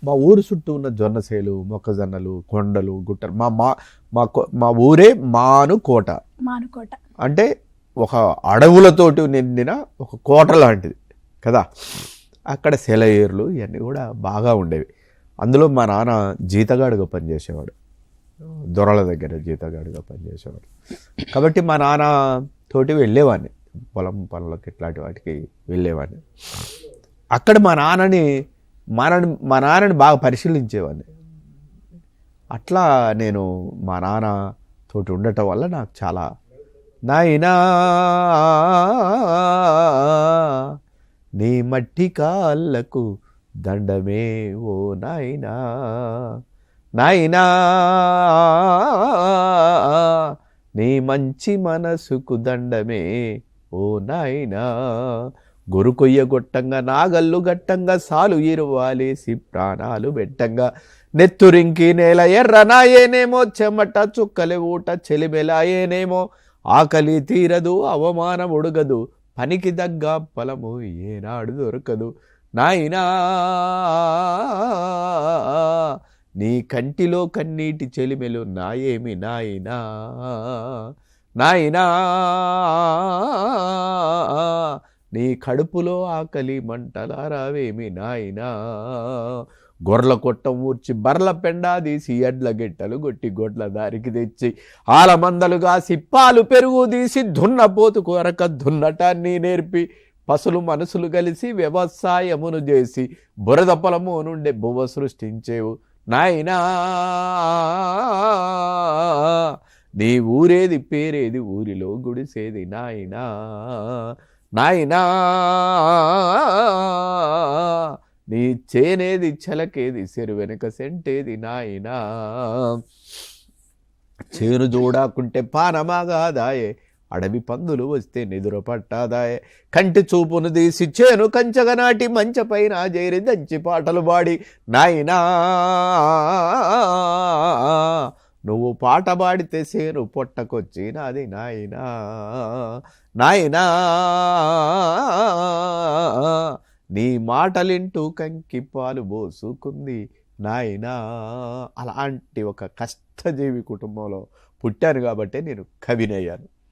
మా ఊరు చుట్టూ ఉన్న జొన్న సేలు, మొక్కజొన్నలు, కొండలు, గుట్టలు. మా మా మా మా ఊరే మానుకోట. మానుకోట అంటే ఒక అడవులతోటి నిండిన ఒక కోట లాంటిది కదా. అక్కడ సెలయేర్లు ఇవన్నీ కూడా బాగా ఉండేవి. అందులో మా నాన్న జీతగాడుగా పనిచేసేవాడు, దొరల దగ్గర జీతగాడుగా పనిచేసేవాడు. కాబట్టి మా నాన్న తోటి వెళ్ళేవాడిని, పొలం పనులకు ఇట్లాంటి వాటికి వెళ్ళేవాడిని. అక్కడ మా నాన్నని బాగా పరిశీలించేవాడిని. అట్లా నేను మా నాన్న తోటి ఉండటం వల్ల నాకు చాలా నాయనా నీ మట్టి కాళ్ళకు దండమే ఓ నాయనా, నాయనా నీ మంచి మనసుకు దండమే ఓ నాయనా. గొరుకొయ్య గొట్టంగా నాగల్లు గట్టంగా సాలు ఇరువాలేసి ప్రాణాలు బెట్టంగా నెత్తురింకి నేల ఎర్రనాయేనేమో చెమట చుక్కలే ఊట చెలిమెలాయేనేమో ఆకలి తీరదు అవమానం ఉడగదు పనికి దగ్గ ఫలము ఏనాడు దొరకదు నాయనా నీ కంటిలో కన్నీటి చెలిమెలు నాయేమి నాయనా, నాయనా నీ కడుపులో ఆకలి మంటలారావేమి నాయనా. గొర్రెల కొట్టం ఊర్చి బర్ల పెండా తీసి ఎడ్ల గిట్టలు గొట్టి గొడ్ల దారికి తెచ్చి ఆలమందలుగా సిప్పాలు పెరుగు తీసి దున్నపోతు కొరక దున్నటాన్ని నేర్పి పసులు మనసులు కలిసి వ్యవసాయమును చేసి బురద పొలము నుండి బువ్వ సృష్టించేవు నాయనా. నీ ఊరేది పేరేది ఊరిలో గుడిసేది నాయనా, నాయనా నీ చేనేది చెలకేది చెరు వెనుక సెంటేది నాయనా. చేను చూడాకుంటే పానమాగాదాయే అడవి పందులు వస్తే నిదుర పట్టాదాయే కంటి చూపును తీసి చేను కంచగ నాటి మంచపైన చేరి దంచి పాటలు పాడి నాయనా నువ్వు పాట పాడితే సేను పొట్టకొచ్చి నాది నాయనా, నాయనా నీ మాటలింటూ కంకి పాలు పోసుకుంది నాయనా. అలాంటి ఒక కష్టజీవి కుటుంబంలో పుట్టాను కాబట్టి నేను కవినయ్యాను.